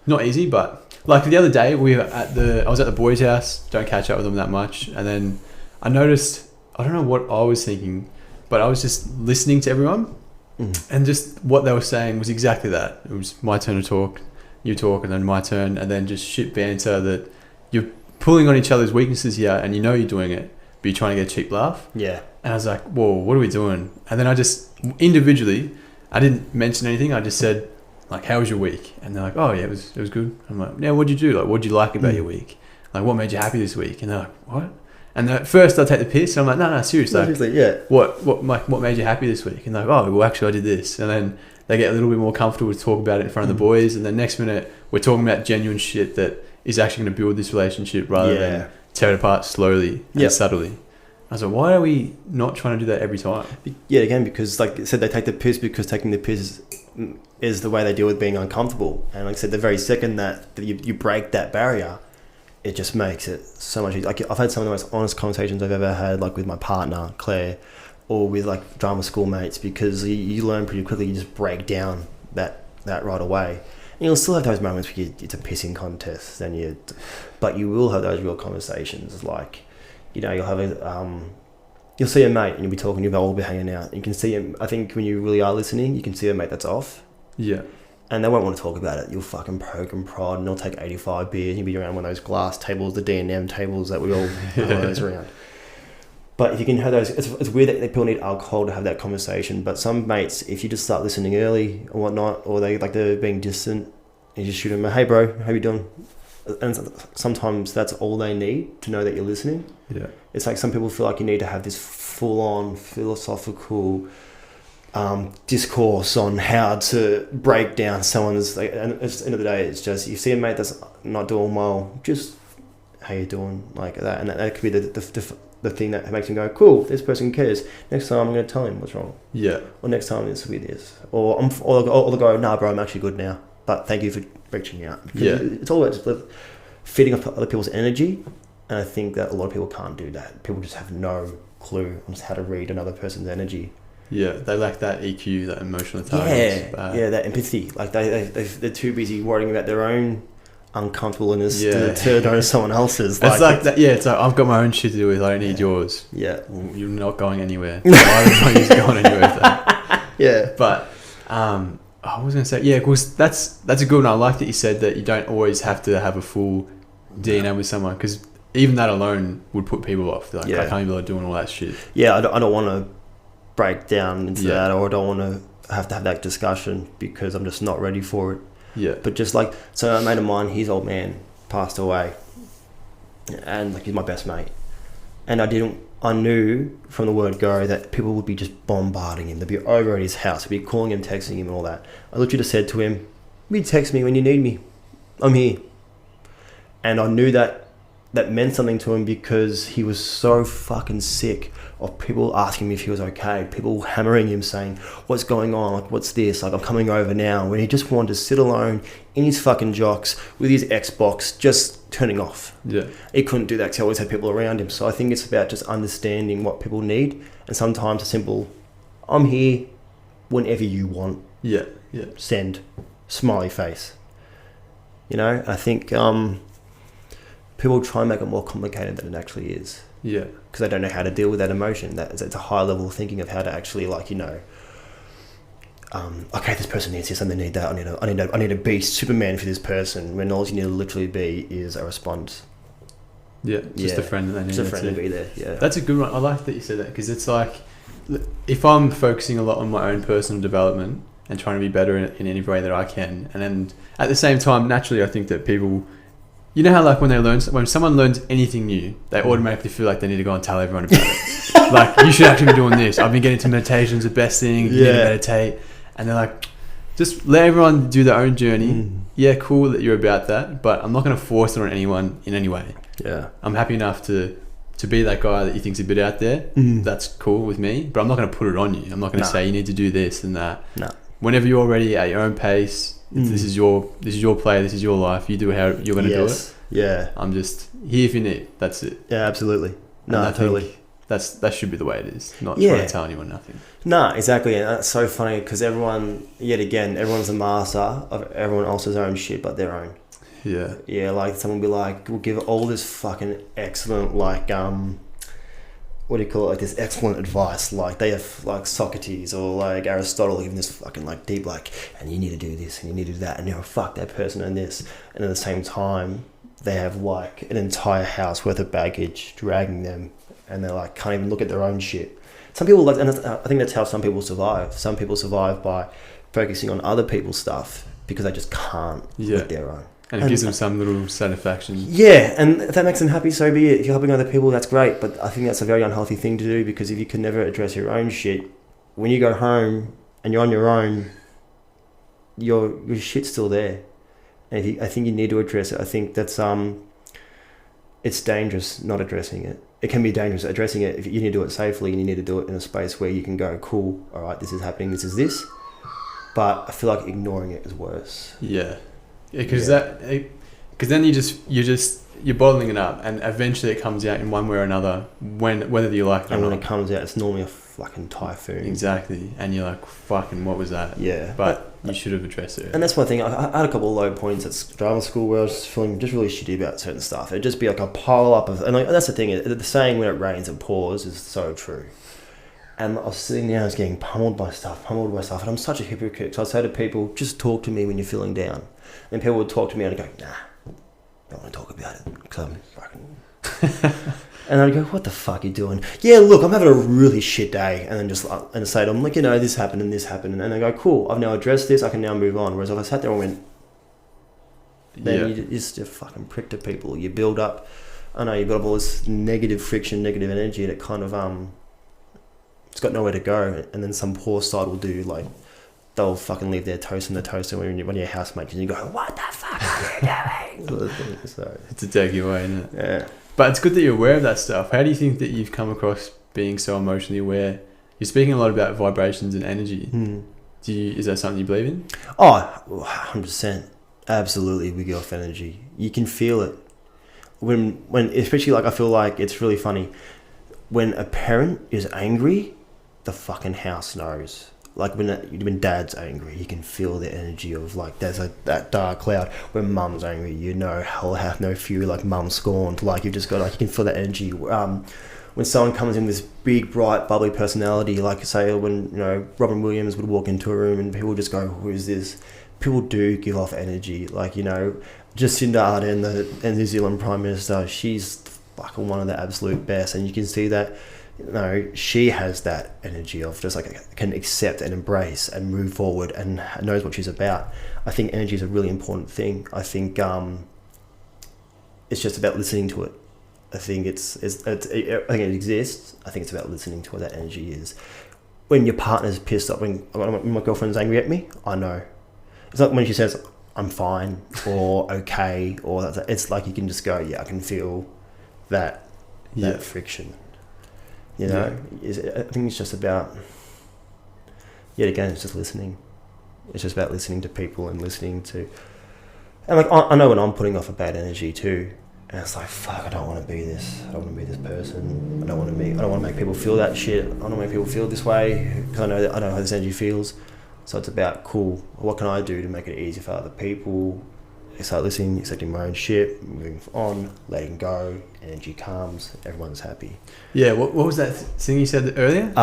Not easy, but like the other day I was at the boys' house, don't catch up with them that much, and then I noticed, I don't know what I was thinking, but I was just listening to everyone and just what they were saying was exactly that. It was my turn to talk, you talk, and then my turn, and then just shit banter that you're pulling on each other's weaknesses here and you know you're doing it, but you're trying to get a cheap laugh. Yeah. And I was like, whoa, what are we doing? And then I just, individually, I didn't mention anything. I just said, like, how was your week? And they're like, oh yeah, it was good. I'm like, yeah, what'd you do? Like, what'd you like about your week? Like, what made you happy this week? And they're like, what? And at first I take the piss. And I'm like, no, seriously. Seriously, yeah. What made you happy this week? And they're like, oh, well, actually I did this. And then they get a little bit more comfortable to talk about it in front of the boys. And then next minute we're talking about genuine shit that is actually going to build this relationship rather than tear it apart slowly and subtly. I was like, why are we not trying to do that every time? Yeah, again, because like I said, they take the piss because taking the piss is the way they deal with being uncomfortable. And like I said, the very second that you break that barrier, it just makes it so much easier. Like, I've had some of the most honest conversations I've ever had, like with my partner, Claire, or with like drama school mates, because you learn pretty quickly, you just break down that right away. And you'll still have those moments where it's a pissing contest, but you will have those real conversations. Like, you know, you'll see a mate and you'll be talking, you'll all be hanging out. You can see him. I think when you really are listening, you can see a mate that's off. Yeah. And they won't want to talk about it. You'll fucking poke and prod, and they'll take 85 beers. You'll be around one of those glass tables, the D&M tables that we all those around. But if you can have those, it's weird that people need alcohol to have that conversation. But some mates, if you just start listening early or whatnot, or they're being distant, you just shoot them, hey bro, how you doing? And sometimes that's all they need to know that you're listening. Yeah. It's like some people feel like you need to have this full-on philosophical discourse on how to break down someone's, like, and at the end of the day, it's just, you see a mate that's not doing well, just how you doing, like that. And that could be the thing that makes him go, cool, this person cares. Next time I'm going to tell him what's wrong. Yeah. Or next time it's with this. Or they'll go, nah bro, I'm actually good now, but thank you for reaching out. It's all about just feeding off other people's energy. And I think that a lot of people can't do that. People just have no clue on how to read another person's energy. Yeah, they lack that EQ, that emotional intelligence. Yeah, that empathy. Like they're too busy worrying about their own uncomfortableness to notice someone else's. It's like that. Yeah, it's like, I've got my own shit to do with. I don't need yours. Yeah, well, you're not going anywhere. Why are you going anywhere with that? Yeah, but I was going to say, yeah, because that's a good one. I like that you said that you don't always have to have a full DNA with someone, because even that alone would put people off. They're like, I can't be like doing all that shit. Yeah, I don't want to break down into that, or I don't want to have that discussion because I'm just not ready for it. Yeah. But just like, so a mate of mine, his old man passed away, and like he's my best mate, and I knew from the word go that people would be just bombarding him. They'd be over at his house, they'd be calling him, texting him and all that. I literally just said to him, you text me when you need me, I'm here. And I knew that meant something to him, because he was so fucking sick of people asking me if he was okay, people hammering him saying, what's going on, like what's this, like I'm coming over now, when he just wanted to sit alone in his fucking jocks with his Xbox, just turning off. Yeah. He couldn't do that because he always had people around him. So I think it's about just understanding what people need, and sometimes a simple, I'm here whenever you want. Yeah. Yeah. Send. Smiley face. You know, I think people try and make it more complicated than it actually is. Yeah. Because they don't know how to deal with that emotion. It's a high level of thinking of how to actually, like, you know, okay, this person needs this and they need that. I need to be Superman for this person, when all you need to literally be is a response. Yeah, just a friend that they need. Just a friend to be there. Yeah, that's a good one. I like that you said that, because it's like, if I'm focusing a lot on my own personal development and trying to be better in any way that I can, and then at the same time, naturally, I think that people, you know how like when someone learns anything new, they automatically feel like they need to go and tell everyone about it. Like, you should actually be doing this. I've been getting into meditation's the best thing. You need to meditate. And they're like, just let everyone do their own journey. Yeah, cool that you're about that, but I'm not going to force it on anyone in any way. Yeah. I'm happy enough to be that guy that you think's a bit out there. That's cool with me, but I'm not going to put it on you. I'm not going to say you need to do this and that. No. Whenever you're ready at your own pace, this is your play, this is your life. You do how you're going to do it. Yeah. I'm just here if you need. That's it. Yeah, absolutely. No, totally. That should be the way it is. Not trying to tell anyone nothing. No, exactly. And that's so funny, because everyone's a master of everyone else's own shit but their own. Yeah. Yeah, like someone will be like, we'll give all this fucking excellent, like, what do you call it, like this excellent advice, like they have like Socrates or like Aristotle giving this fucking like deep, like, and you need to do this and you need to do that, and you know, fuck that person and this, and at the same time they have like an entire house worth of baggage dragging them, and they're like can't even look at their own shit. Some people like, and I think that's how some people survive. Some people survive by focusing on other people's stuff because they just can't with their own. And it gives them some little satisfaction. Yeah, and if that makes them happy, so be it. If you're helping other people, that's great. But I think that's a very unhealthy thing to do, because if you can never address your own shit, when you go home and you're on your own, your shit's still there. And I think you need to address it. I think that's it's dangerous not addressing it. It can be dangerous addressing it if you need to do it safely, and you need to do it in a space where you can go, cool, all right, this is happening, this is this. But I feel like ignoring it is worse. Yeah. Because then you're bottling it up, and eventually it comes out in one way or another, whether you like it or not. And when it comes out, it's normally a fucking typhoon. Exactly, and you're like, fucking, what was that? Yeah, but you should have addressed it. And that's one thing. I had a couple of low points at drama school where I was feeling just really shitty about certain stuff. It'd just be like a pile up of, and like, that's the thing. The saying, when it rains, it pours, is so true. And I was sitting there, I was getting pummeled by stuff, and I'm such a hypocrite. So I'd say to people, just talk to me when you're feeling down. And people would talk to me and I'd go, nah, don't want to talk about it because I'm fucking... And I'd go, what the fuck are you doing? Yeah, look, I'm having a really shit day. And then just and say to them, like, you know, this happened and this happened. And they go, cool, I've now addressed this, I can now move on. Whereas if I sat there and went, then you're just a fucking prick to people. You build up, I know, you've got all this negative friction, negative energy, and it kind of, it's got nowhere to go. And then some poor side will do, like, they'll fucking leave their toast in the toaster when you're your housemates, and you go, what the fuck are you doing? So, it's a take you away, isn't it? Yeah. But it's good that you're aware of that stuff. How do you think that you've come across being so emotionally aware? You're speaking a lot about vibrations and energy. Is that something you believe in? Oh, 100%. Absolutely, we go off energy. You can feel it. When especially, like, I feel like it's really funny. When a parent is angry, the fucking house knows. Like when dad's angry, you can feel the energy of, like, there's that dark cloud. When mum's angry, you know, hell hath no fury, like mum scorned. Like, you've just got, like, you can feel that energy. when someone comes in with this big, bright, bubbly personality, like say when Robin Williams would walk into a room and people would just go, "Who is this?" People do give off energy, like Jacinda Ardern, the New Zealand Prime Minister. She's fucking one of the absolute best, and you can see that. She has that energy of just like can accept and embrace and move forward and knows what she's about. I think energy is a really important thing. I think it's just about listening to it. I think I think it exists. I think it's about listening to what that energy is. When your partner's pissed off, when my girlfriend's angry at me, I know. It's not when she says I'm fine or okay or that. It's like you can just go, yeah, I can feel that friction. I think it's just about, yet again, it's just listening. It's just about listening to people and listening to, and like I know when I'm putting off a bad energy too, and it's like, fuck, I don't want to be this. I don't want to be this person. I don't want to make people feel that shit. I don't want to make people feel this way because I know how this energy feels. So it's about, cool, what can I do to make it easier for other people? Start listening, accepting my own shit, moving on, letting go, energy calms, everyone's happy. Yeah, what was that thing you said earlier?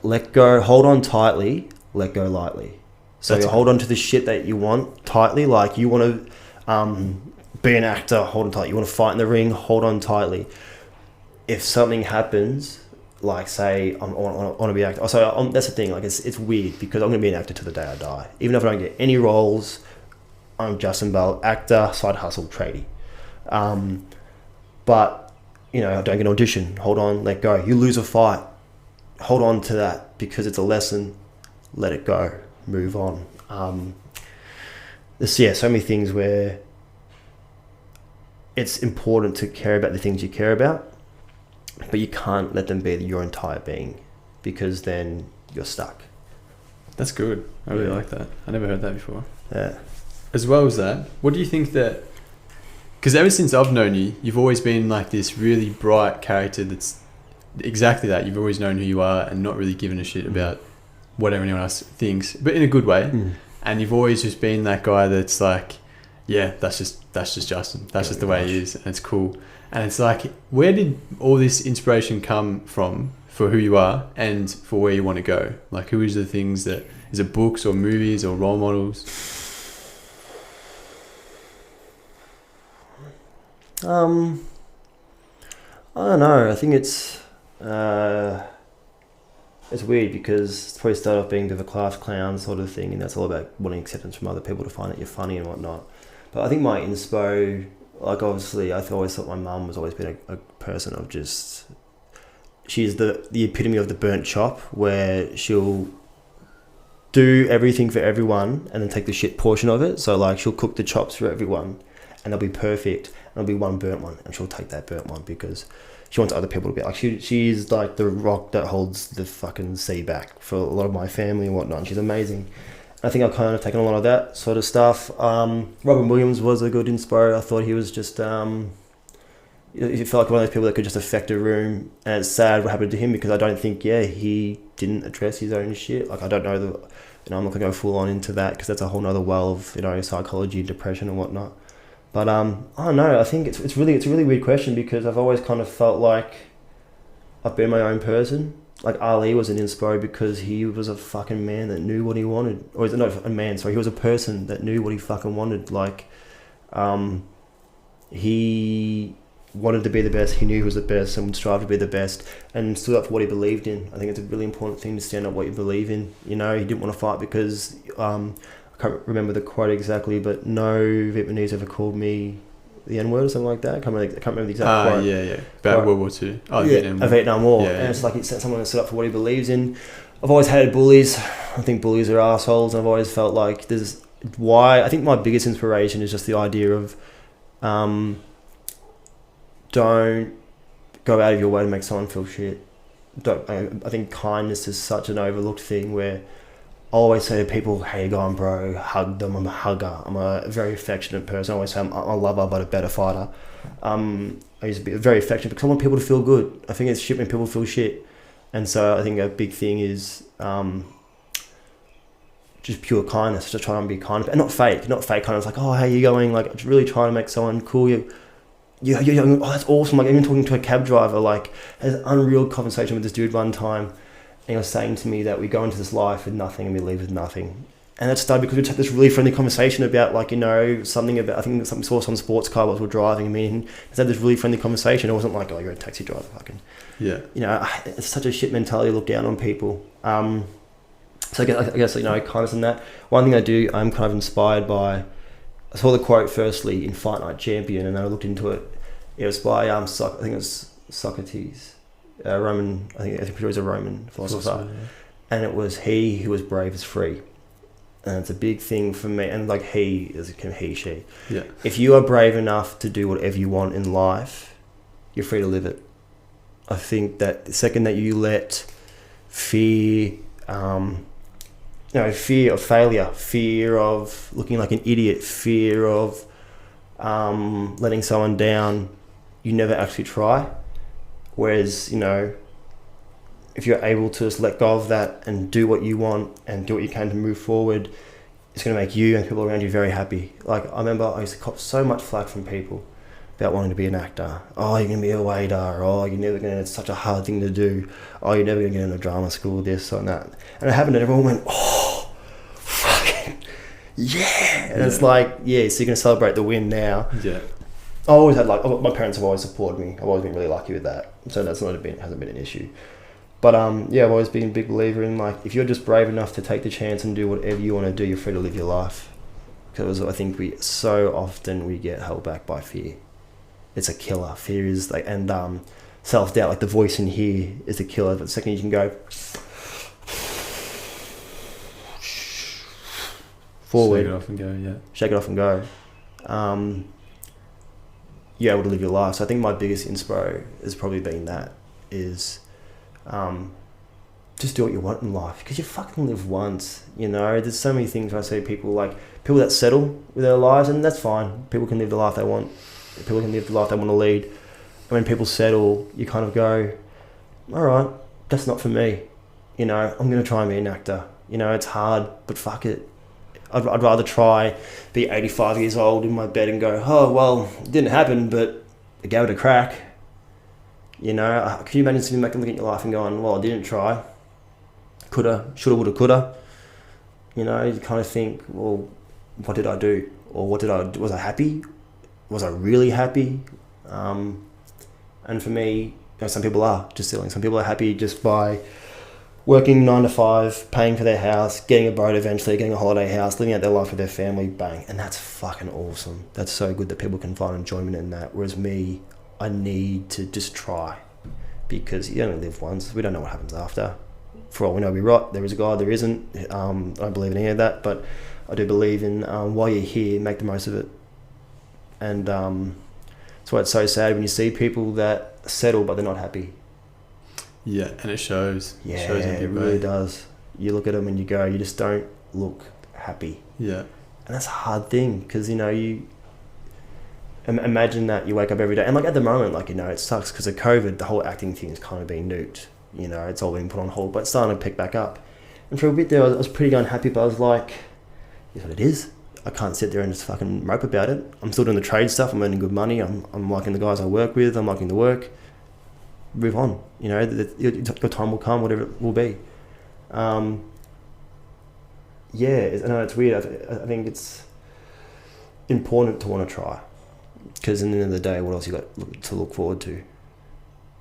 Let go, hold on tightly, let go lightly. So you hold on to the shit that you want tightly, like you want to be an actor, hold on tight. You want to fight in the ring, hold on tightly. If something happens, like say I want to be an actor. So that's the thing, like it's weird because I'm going to be an actor to the day I die. Even if I don't get any roles, I'm Justin Bell, actor, side hustle, tradie. But, I don't get an audition. Hold on, let go. You lose a fight. Hold on to that because it's a lesson. Let it go. Move on. There's, so many things where it's important to care about the things you care about, but you can't let them be your entire being because then you're stuck. That's good. I really like that. I never heard that before. Yeah. As well as that, what do you think that... Because ever since I've known you, you've always been like this really bright character that's exactly that. You've always known who you are and not really given a shit about what anyone else thinks, but in a good way. And you've always just been that guy that's like, yeah, that's just Justin. That's just the way he is, and it's cool. And it's like, where did all this inspiration come from for who you are and for where you want to go? Like, who is the things that... Is it books or movies or role models? I don't know. I think it's weird because it's probably started off being a bit of a class clown sort of thing, and that's all about wanting acceptance from other people to find that you're funny and whatnot. But I think my inspo, like obviously, I've always thought my mum has always been a person of just... She's the epitome of the burnt chop, where she'll do everything for everyone and then take the shit portion of it. So like she'll cook the chops for everyone and they'll be perfect. And there'll be one burnt one, and she'll take that burnt one because she wants other people to be like, she's like the rock that holds the fucking sea back for a lot of my family and whatnot. And she's amazing. I think I've kind of taken a lot of that sort of stuff. Robin Williams was a good inspirer. I thought he was just, he felt like one of those people that could just affect a room. And it's sad what happened to him because I don't think, he didn't address his own shit. Like I don't know I'm not gonna go full on into that because that's a whole nother well of psychology, depression and whatnot. But I don't know. I think it's a really weird question because I've always kind of felt like I've been my own person. Like Ali was an inspiration because he was a fucking man that knew what he wanted, or is it not a man? Sorry, he was a person that knew what he fucking wanted. Like, he wanted to be the best. He knew he was the best and would strive to be the best and stood up for what he believed in. I think it's a really important thing to stand up what you believe in. He didn't want to fight because I can't remember the quote exactly, but no Vietnamese ever called me the N-word or something like that. I can't remember the exact quote. Yeah. About World War II. Vietnam War. And it's like it's someone that stood up for what he believes in. I've always hated bullies. I think bullies are assholes, and I've always felt like I think my biggest inspiration is just the idea of don't go out of your way to make someone feel shit. I think kindness is such an overlooked thing where I always say to people, "How you going, bro?" Hug them. I'm a hugger. I'm a very affectionate person. I always say I'm a lover, but a better fighter. I used to be very affectionate because I want people to feel good. I think it's shit when people feel shit, and so I think a big thing is just pure kindness. Just trying to be kind, and not fake. Not fake kindness. Like, "Oh, how you going?" Like, really trying to make someone cool. yeah, oh, that's awesome. Like, even talking to a cab driver, like, I had an unreal conversation with this dude one time, and he was saying to me that we go into this life with nothing and we leave with nothing. And that started because we had this really friendly conversation about, like, something about, I think something saw some sports car while we were driving. I mean, we had this really friendly conversation. It wasn't like, oh, you're a taxi driver, fucking. Yeah. It's such a shit mentality to look down on people. So I guess kindness in that. One thing I'm kind of inspired by, I saw the quote firstly in Fight Night Champion, and I looked into it. It was by I think it was Socrates, Roman. I think he was a Roman philosopher, yeah. And it was, he who was brave is free. And it's a big thing for me. And like, he is he, she. Yeah. If you are brave enough to do whatever you want in life, you're free to live it. I think that the second that you let fear, fear of failure, fear of looking like an idiot, fear of letting someone down, you never actually try. Whereas, if you're able to just let go of that and do what you want and do what you can to move forward, it's going to make you and people around you very happy. Like, I remember I used to cop so much flack from people about wanting to be an actor. Oh, you're going to be a waiter. Oh, you're never going to, it's such a hard thing to do. Oh, you're never going to get into drama school, this and that. And it happened and everyone went, oh, fucking yeah. And it's like, yeah, so you're going to celebrate the win now. Yeah. I always had, like, my parents have always supported me. I've always been really lucky with that. So that's hasn't been an issue. But I've always been a big believer in, like, if you're just brave enough to take the chance and do whatever you want to do, you're free to live your life. Because I think we get held back by fear. It's a killer. Fear is like, and self-doubt, like the voice in here is a killer. But the second you can go forward, shake it off and go. You're able to live your life. So I think my biggest inspo has probably been that is. Just do what you want in life, because you fucking live once. There's so many things I see people that settle with their lives, and that's fine. People can live the life they want. People can live the life they want to lead. And when people settle, you kind of go, all right, that's not for me. I'm going to try and be an actor. It's hard, but fuck it. I'd rather try be 85 years old in my bed and go, oh, well, it didn't happen, but I gave it a crack. Can you imagine sitting back and looking at your life and going, well, I didn't try. Coulda, shoulda, woulda, coulda. You kind of think, well, what did I do? Or was I happy? Was I really happy? And for me, some people are just settling. Some people are happy just by working 9 to 5, paying for their house, getting a boat eventually, getting a holiday house, living out their life with their family, bang. And that's fucking awesome. That's so good that people can find enjoyment in that. Whereas me, I need to just try, because you only live once. We don't know what happens after. For all we know, we rot. There is a God, there isn't. I don't believe in any of that, but I do believe in while you're here, make the most of it. And that's why it's so sad when you see people that settle but they're not happy. Yeah, and it shows. Yeah, it really does. You look at them and you go, you just don't look happy. Yeah. And that's a hard thing, because, you imagine that you wake up every day, and like at the moment, it sucks because of COVID. The whole acting thing is kind of being nuked. It's all been put on hold, but it's starting to pick back up. And for a bit there, I was pretty unhappy, but I was like, "Here's what it is. I can't sit there and just fucking mope about it. I'm still doing the trade stuff. I'm earning good money. I'm liking the guys I work with. I'm liking the work. Move on. Your time will come, whatever it will be." I know it's weird. I think it's important to want to try. Because in the end of the day, what else you got to look forward to?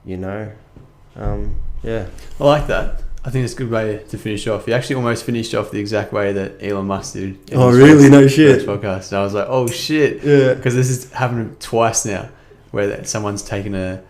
Yeah. I like that. I think it's a good way to finish off. You actually almost finished off the exact way that Elon Musk did. Oh, really? No shit. Podcast. And I was like, oh shit. Yeah. Because this has happened twice now, where someone's taken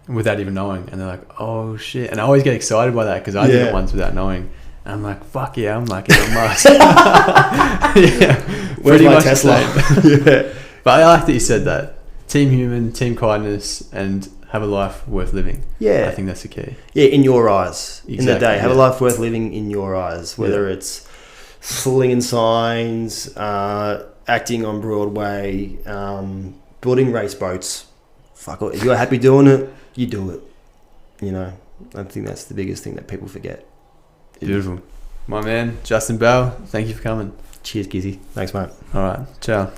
without even knowing, and they're like, oh shit. And I always get excited by that, because I did it once without knowing. And I'm like, fuck yeah, I'm like Elon Musk. Yeah. Where's my Tesla? Yeah. But I like that you said that. Team human, team kindness, and have a life worth living. Yeah. I think that's the key. Yeah, in your eyes. Exactly, in the day. Have a life worth living in your eyes. Whether it's slinging signs, acting on Broadway, building race boats. Fuck it. If you're happy doing it, you do it. I think that's the biggest thing that people forget. Beautiful. My man, Justin Bell, thank you for coming. Cheers, Gizzy. Thanks, mate. All right. Ciao.